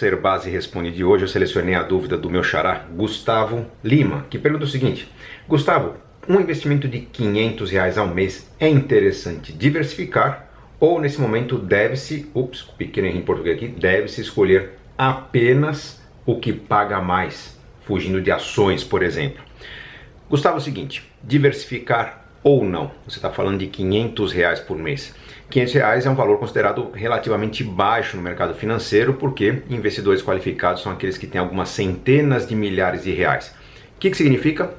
Ser Base Responde de hoje, eu selecionei a dúvida do meu xará, Gustavo Lima, que pergunta o seguinte: Gustavo, um investimento de R$ 500 ao mês é interessante diversificar ou nesse momento deve-se, pequeno erro em português aqui, deve-se escolher apenas o que paga mais, fugindo de ações, por exemplo? Gustavo, é o seguinte, diversificar ou não? Você está falando de R$ 500 por mês. R$ 500 é um valor considerado relativamente baixo no mercado financeiro, porque investidores qualificados são aqueles que têm algumas centenas de milhares de reais. O que significa?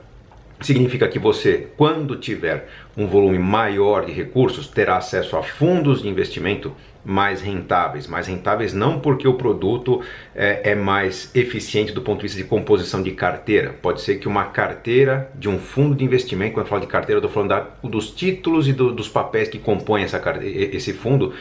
Significa que você, quando tiver um volume maior de recursos, terá acesso a fundos de investimento mais rentáveis não porque o produto é mais eficiente do ponto de vista de composição de carteira. Pode ser que uma carteira de um fundo de investimento, quando eu falo de carteira, eu estou falando dos títulos e dos papéis que compõem esse fundo.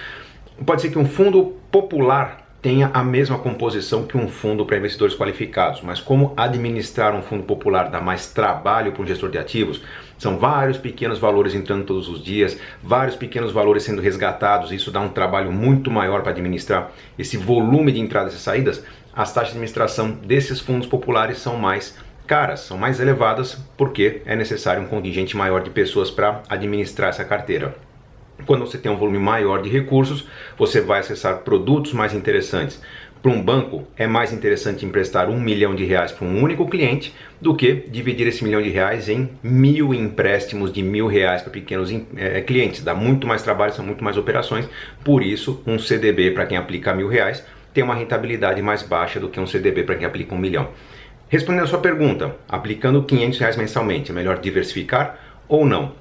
Pode ser que um fundo popular tenha a mesma composição que um fundo para investidores qualificados, mas como administrar um fundo popular dá mais trabalho para um gestor de ativos, são vários pequenos valores entrando todos os dias, vários pequenos valores sendo resgatados, isso dá um trabalho muito maior para administrar esse volume de entradas e saídas. As taxas de administração desses fundos populares são mais caras, são mais elevadas, porque é necessário um contingente maior de pessoas para administrar essa carteira. Quando você tem um volume maior de recursos, você vai acessar produtos mais interessantes. Para um banco, é mais interessante emprestar R$ 1 milhão para um único cliente do que dividir esse R$ 1 milhão em 1.000 empréstimos de R$ 1.000 para pequenos clientes. Dá muito mais trabalho, são muito mais operações. Por isso, um CDB para quem aplica R$ 1.000 tem uma rentabilidade mais baixa do que um CDB para quem aplica R$ 1 milhão. Respondendo a sua pergunta, aplicando R$ 500 mensalmente, é melhor diversificar ou não?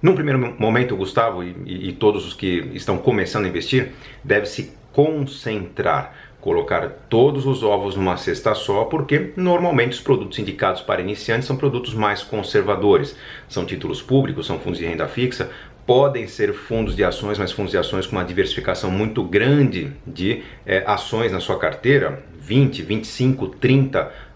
Num primeiro momento, Gustavo e todos os que estão começando a investir, deve-se concentrar, colocar todos os ovos numa cesta só, porque normalmente os produtos indicados para iniciantes são produtos mais conservadores. São títulos públicos, são fundos de renda fixa, podem ser fundos de ações, mas fundos de ações com uma diversificação muito grande de ações na sua carteira, 20, 25, 30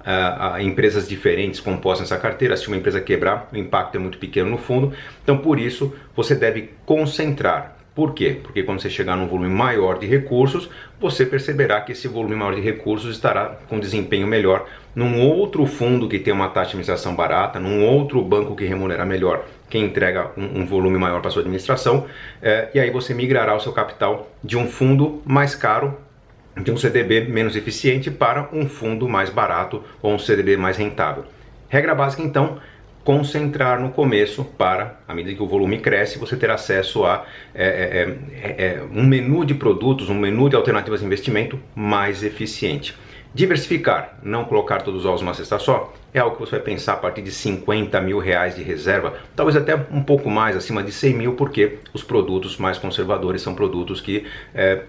empresas diferentes compostas nessa carteira. Se uma empresa quebrar, o impacto é muito pequeno no fundo. Então, por isso, você deve concentrar. Por quê? Porque quando você chegar num volume maior de recursos, você perceberá que esse volume maior de recursos estará com desempenho melhor num outro fundo que tem uma taxa de administração barata, num outro banco que remunera melhor quem entrega um volume maior para sua administração, e aí você migrará o seu capital de um fundo mais caro, de um CDB menos eficiente, para um fundo mais barato ou um CDB mais rentável. Regra básica, então, concentrar no começo para, à medida que o volume cresce, você ter acesso a um menu de produtos, um menu de alternativas de investimento mais eficiente. Diversificar, não colocar todos os ovos numa cesta só, é algo que você vai pensar a partir de R$ 50 mil de reserva, talvez até um pouco mais, acima de 100 mil, porque os produtos mais conservadores são produtos que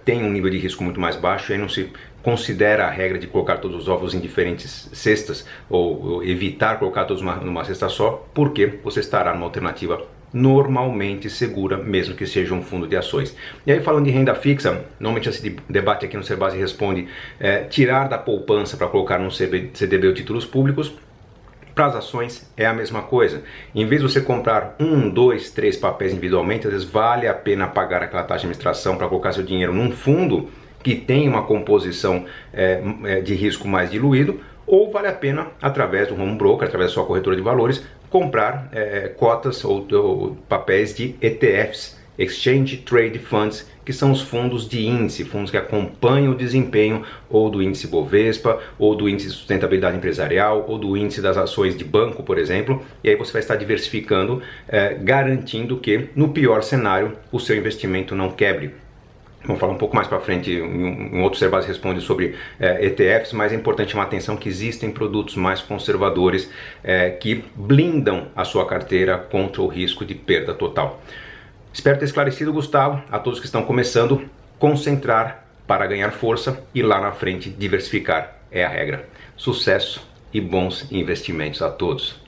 têm um nível de risco muito mais baixo, e aí não se considera a regra de colocar todos os ovos em diferentes cestas, ou evitar colocar todos numa cesta só, porque você estará numa alternativa normalmente segura, mesmo que seja um fundo de ações. E aí, falando de renda fixa, normalmente esse debate aqui no Ser Base Responde tirar da poupança para colocar num CDB ou títulos públicos. Para as ações é a mesma coisa. Em vez de você comprar 1, 2, 3 papéis individualmente, às vezes vale a pena pagar aquela taxa de administração para colocar seu dinheiro num fundo que tem uma composição de risco mais diluído, ou vale a pena, através do home broker, através da sua corretora de valores, comprar cotas ou papéis de ETFs, Exchange Trade Funds, que são os fundos de índice, fundos que acompanham o desempenho ou do índice Bovespa, ou do índice de sustentabilidade empresarial, ou do índice das ações de banco, por exemplo, e aí você vai estar diversificando, garantindo que, no pior cenário, o seu investimento não quebre. Vamos falar um pouco mais para frente, em outro Ser Base Responde sobre ETFs, mas é importante chamar a atenção que existem produtos mais conservadores que blindam a sua carteira contra o risco de perda total. Espero ter esclarecido, Gustavo. A todos que estão começando, concentrar para ganhar força e lá na frente diversificar é a regra. Sucesso e bons investimentos a todos.